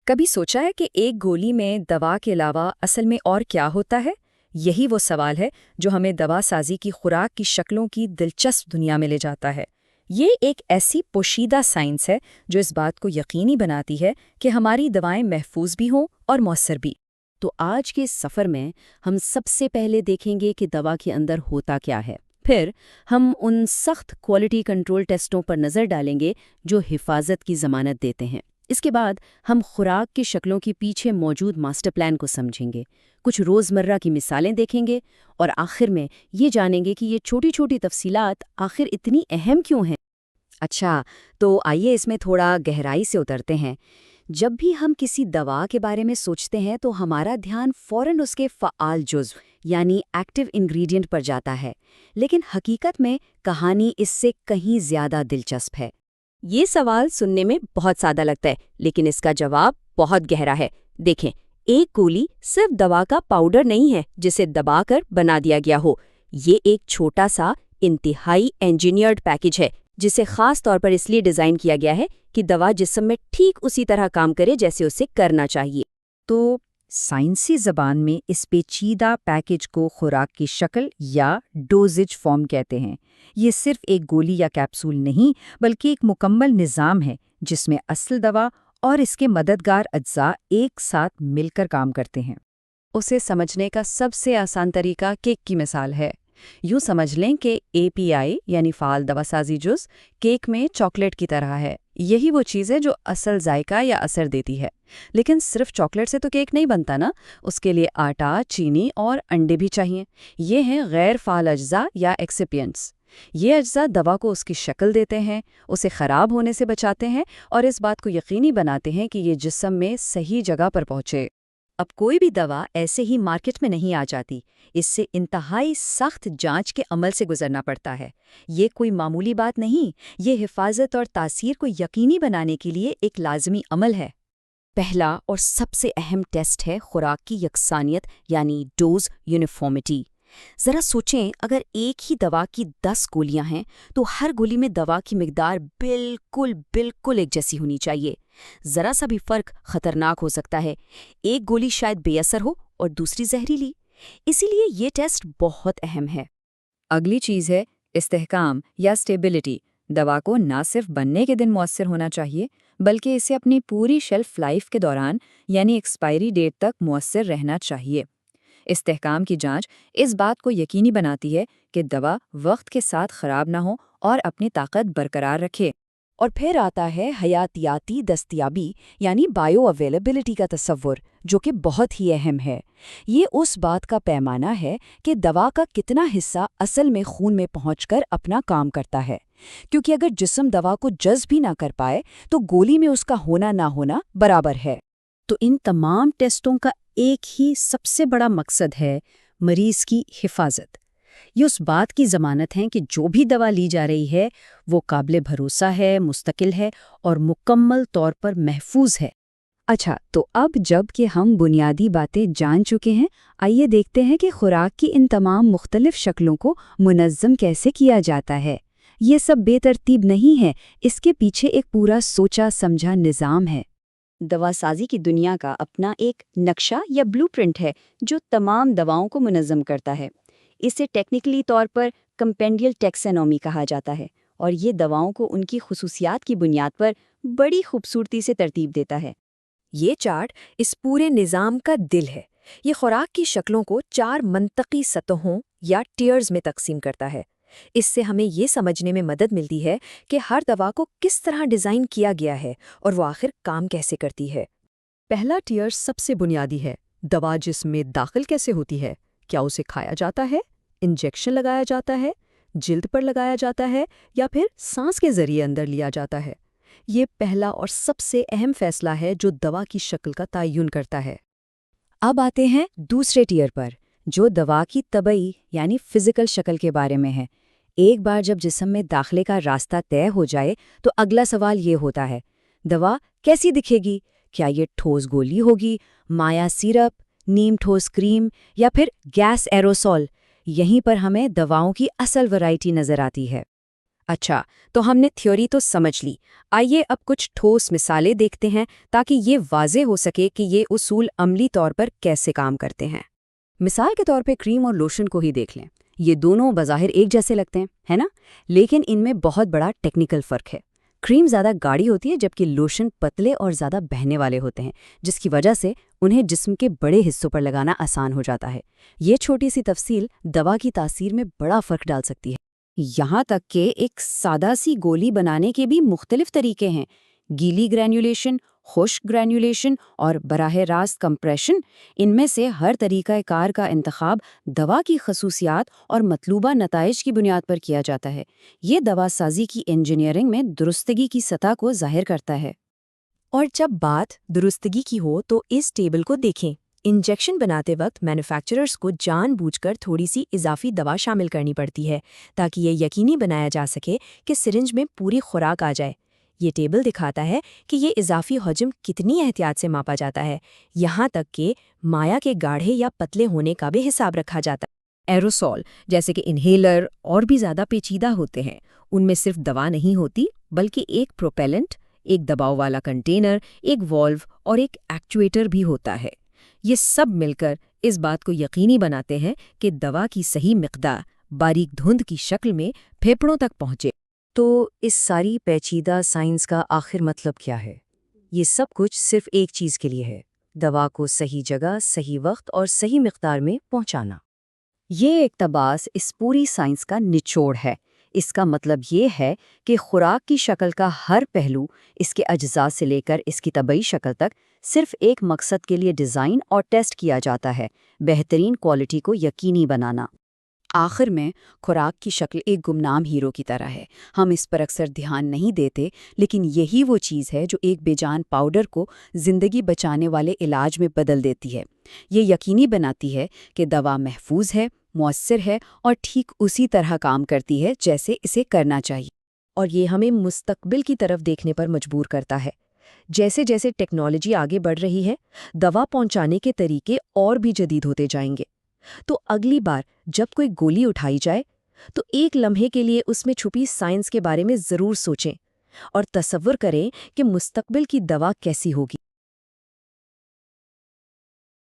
کبھی سوچا ہے کہ ایک گولی میں دوا کے علاوہ اصل میں اور کیا ہوتا ہے؟ یہی وہ سوال ہے جو ہمیں دوا سازی کی خوراک کی شکلوں کی دلچسپ دنیا میں لے جاتا ہے۔ یہ ایک ایسی پوشیدہ سائنس ہے جو اس بات کو یقینی بناتی ہے کہ ہماری دوائیں محفوظ بھی ہوں اور مؤثر بھی۔ تو آج کے سفر میں ہم سب سے پہلے دیکھیں گے کہ دوا کے اندر ہوتا کیا ہے۔ پھر ہم ان سخت کوالٹی کنٹرول ٹیسٹوں پر نظر ڈالیں گے جو حفاظت کی ضمانت دیتے ہیں۔ اس کے بعد ہم خوراک کی شکلوں کے پیچھے موجود ماسٹر پلان کو سمجھیں گے، کچھ روزمرہ کی مثالیں دیکھیں گے اور آخر میں یہ جانیں گے کہ یہ چھوٹی چھوٹی تفصیلات آخر اتنی اہم کیوں ہیں۔ اچھا، تو آئیے اس میں تھوڑا گہرائی سے اترتے ہیں۔ جب بھی ہم کسی دوا کے بارے میں سوچتے ہیں تو ہمارا دھیان فوراً اس کے فعال جزو یعنی ایکٹیو انگریڈینٹ پر جاتا ہے، لیکن حقیقت میں کہانی اس سے کہیں زیادہ دلچسپ ہے۔ یہ سوال سننے میں بہت سادہ لگتا ہے، لیکن اس کا جواب بہت گہرا ہے۔ دیکھیں، ایک گولی صرف دوا کا پاؤڈر نہیں ہے جسے دبا کر بنا دیا گیا ہو۔ یہ ایک چھوٹا سا انتہائی انجینئرڈ پیکج ہے جسے خاص طور پر اس لیے ڈیزائن کیا گیا ہے کہ دوا جسم میں ٹھیک اسی طرح کام کرے جیسے اسے کرنا چاہیے۔ تو سائنسی زبان میں اس پیچیدہ پیکج کو خوراک کی شکل یا ڈوزج فارم کہتے ہیں۔ یہ صرف ایک گولی یا کیپسول نہیں بلکہ ایک مکمل نظام ہے جس میں اصل دوا اور اس کے مددگار اجزاء ایک ساتھ مل کر کام کرتے ہیں۔ اسے سمجھنے کا سب سے آسان طریقہ کیک کی مثال ہے۔ یوں سمجھ لیں کہ اے پی آئی یعنی فعال دوا سازی جز کیک میں چاکلیٹ کی طرح ہے۔ یہی وہ چیز ہے جو اصل ذائقہ یا اثر دیتی ہے۔ لیکن صرف چاکلیٹ سے تو کیک نہیں بنتا نا، اس کے لیے آٹا، چینی اور انڈے بھی چاہیے۔ یہ ہیں غیر فعال اجزاء یا ایکسیپینٹس۔ یہ اجزاء دوا کو اس کی شکل دیتے ہیں، اسے خراب ہونے سے بچاتے ہیں اور اس بات کو یقینی بناتے ہیں کہ یہ جسم میں صحیح جگہ پر پہنچے۔ اب کوئی بھی دوا ایسے ہی مارکیٹ میں نہیں آ جاتی، اس سے انتہائی سخت جانچ کے عمل سے گزرنا پڑتا ہے۔ یہ کوئی معمولی بات نہیں، یہ حفاظت اور تاثیر کو یقینی بنانے کے لیے ایک لازمی عمل ہے۔ پہلا اور سب سے اہم ٹیسٹ ہے خوراک کی یکسانیت یعنی ڈوز یونیفارمٹی۔ ذرا سوچیں، اگر ایک ہی دوا کی 10 گولیاں ہیں تو ہر گولی میں دوا کی مقدار بالکل ایک جیسی ہونی چاہیے۔ ذرا سا بھی فرق خطرناک ہو سکتا ہے، ایک گولی شاید بے اثر ہو اور دوسری زہریلی۔ اسی لیے یہ ٹیسٹ بہت اہم ہے۔ اگلی چیز ہے استحکام یا اسٹیبلٹی۔ دوا کو نہ صرف بننے کے دن مؤثر ہونا چاہیے بلکہ اسے اپنی پوری شیلف لائف کے دوران یعنی ایکسپائری ڈیٹ تک مؤثر رہنا چاہیے۔ استحکام کی جانچ اس بات کو یقینی بناتی ہے کہ دوا وقت کے ساتھ خراب نہ ہو اور اپنی طاقت برقرار رکھے۔ اور پھر آتا ہے حیاتیاتی دستیابی یعنی بائیو اویلیبلٹی کا تصور، جو کہ بہت ہی اہم ہے۔ یہ اس بات کا پیمانہ ہے کہ دوا کا کتنا حصہ اصل میں خون میں پہنچ کر اپنا کام کرتا ہے، کیونکہ اگر جسم دوا کو جذب بھی نہ کر پائے تو گولی میں اس کا ہونا نہ ہونا برابر ہے۔ تو ان تمام ٹیسٹوں کا ایک ہی سب سے بڑا مقصد ہے مریض کی حفاظت۔ یہ اس بات کی ضمانت ہے کہ جو بھی دوا لی جا رہی ہے وہ قابل بھروسہ ہے، مستقل ہے اور مکمل طور پر محفوظ ہے۔ اچھا، تو اب جب کہ ہم بنیادی باتیں جان چکے ہیں، آئیے دیکھتے ہیں کہ خوراک کی ان تمام مختلف شکلوں کو منظم کیسے کیا جاتا ہے۔ یہ سب بے ترتیب نہیں ہے، اس کے پیچھے ایک پورا سوچا سمجھا نظام ہے۔ دوا سازی کی دنیا کا اپنا ایک نقشہ یا بلو پرنٹ ہے جو تمام دواؤں کو منظم کرتا ہے۔ اسے ٹیکنیکلی طور پر کمپینڈیل ٹیکسانومی کہا جاتا ہے اور یہ دواؤں کو ان کی خصوصیات کی بنیاد پر بڑی خوبصورتی سے ترتیب دیتا ہے۔ یہ چارٹ اس پورے نظام کا دل ہے۔ یہ خوراک کی شکلوں کو 4 منطقی سطحوں یا ٹیئرز میں تقسیم کرتا ہے۔ اس سے ہمیں یہ سمجھنے میں مدد ملتی ہے کہ ہر دوا کو کس طرح ڈیزائن کیا گیا ہے اور وہ آخر کام کیسے کرتی ہے۔ پہلا ٹیئر سب سے بنیادی ہے۔ دوا جسم میں داخل کیسے ہوتی ہے؟ کیا اسے کھایا جاتا ہے، انجیکشن لگایا جاتا ہے، جلد پر لگایا جاتا ہے یا پھر سانس کے ذریعے اندر لیا جاتا ہے؟ یہ پہلا اور سب سے اہم فیصلہ ہے جو دوا کی شکل کا تعین کرتا ہے۔ اب آتے ہیں دوسرے ٹیئر پر، جو دوا کی طبعی یعنی فزیکل شکل کے بارے میں ہے۔ ایک بار جب جسم میں داخلے کا راستہ طے ہو جائے تو اگلا سوال یہ ہوتا ہے، دوا کیسی دکھے گی؟ کیا یہ ٹھوس گولی ہوگی، مائع سیرپ، نیم ٹھوس کریم یا پھر گیس ایروسول؟ یہیں پر ہمیں دواؤں کی اصل ورائٹی نظر آتی ہے۔ اچھا، تو ہم نے تھیوری تو سمجھ لی، آئیے اب کچھ ٹھوس مثالیں دیکھتے ہیں تاکہ یہ واضح ہو سکے کہ یہ اصول عملی طور پر کیسے کام کرتے ہیں۔ مثال کے طور پہ کریم اور لوشن کو ہی دیکھ لیں۔ یہ دونوں بظاہر ایک جیسے لگتے ہیں، ہے نا؟ لیکن ان میں بہت بڑا ٹیکنیکل فرق ہے۔ کریم زیادہ گاڑھی ہوتی ہے جبکہ لوشن پتلے اور زیادہ بہنے والے ہوتے ہیں، جس کی وجہ سے انہیں جسم کے بڑے حصوں پر لگانا آسان ہو جاتا ہے۔ یہ چھوٹی سی تفصیل دوا کی تاثیر میں بڑا فرق ڈال سکتی ہے۔ یہاں تک کہ ایک سادہ سی گولی بنانے کے بھی مختلف طریقے ہیں، گیلی گرینولیشن، خشک گرینولیشن اور براہ راست کمپریشن۔ ان میں سے ہر طریقہ کار کا انتخاب دوا کی خصوصیات اور مطلوبہ نتائج کی بنیاد پر کیا جاتا ہے۔ یہ دوا سازی کی انجینئرنگ میں درستگی کی سطح کو ظاہر کرتا ہے۔ اور جب بات درستگی کی ہو تو اس ٹیبل کو دیکھیں۔ انجیکشن بناتے وقت مینوفیکچررز کو جان بوجھ کر تھوڑی سی اضافی دوا شامل کرنی پڑتی ہے تاکہ یہ یقینی بنایا جا سکے کہ سرنج میں پوری خوراک آ جائے۔ یہ ٹیبل دکھاتا ہے کہ یہ اضافی حجم کتنی احتیاط سے ماپا جاتا ہے، یہاں تک کہ مایا کے گاڑھے یا پتلے ہونے کا بھی حساب رکھا جاتا ہے۔ ایروسول جیسے کہ انہیلر اور بھی زیادہ پیچیدہ ہوتے ہیں۔ ان میں صرف دوا نہیں ہوتی بلکہ ایک پروپیلنٹ، ایک دباؤ والا کنٹینر، ایک والو اور ایک ایکچویٹر بھی ہوتا ہے۔ یہ سب مل کر اس بات کو یقینی بناتے ہیں کہ دوا کی صحیح مقدار باریک دھند کی شکل میں پھیپھڑوں تک پہنچے۔ تو اس ساری پیچیدہ سائنس کا آخر مطلب کیا ہے؟ یہ سب کچھ صرف ایک چیز کے لیے ہے، دوا کو صحیح جگہ، صحیح وقت اور صحیح مقدار میں پہنچانا۔ یہ اقتباس اس پوری سائنس کا نچوڑ ہے۔ اس کا مطلب یہ ہے کہ خوراک کی شکل کا ہر پہلو، اس کے اجزاء سے لے کر اس کی طبعی شکل تک، صرف ایک مقصد کے لیے ڈیزائن اور ٹیسٹ کیا جاتا ہے: بہترین کوالٹی کو یقینی بنانا۔ آخر میں خوراک کی شکل ایک گمنام ہیرو کی طرح ہے۔ ہم اس پر اکثر دھیان نہیں دیتے، لیکن یہی وہ چیز ہے جو ایک بے جان پاؤڈر کو زندگی بچانے والے علاج میں بدل دیتی ہے۔ یہ یقینی بناتی ہے کہ دوا محفوظ ہے، مؤثر ہے اور ٹھیک اسی طرح کام کرتی ہے جیسے اسے کرنا چاہیے۔ اور یہ ہمیں مستقبل کی طرف دیکھنے پر مجبور کرتا ہے۔ جیسے جیسے ٹیکنالوجی آگے بڑھ رہی ہے، دوا پہنچانے کے طریقے اور بھی جدید ہوتے جائیں گے۔ تو اگلی بار جب کوئی گولی اٹھائی جائے تو ایک لمحے کے لیے اس میں چھپی سائنس کے بارے میں ضرور سوچیں اور تصور کریں کہ مستقبل کی دوا کیسی ہوگی۔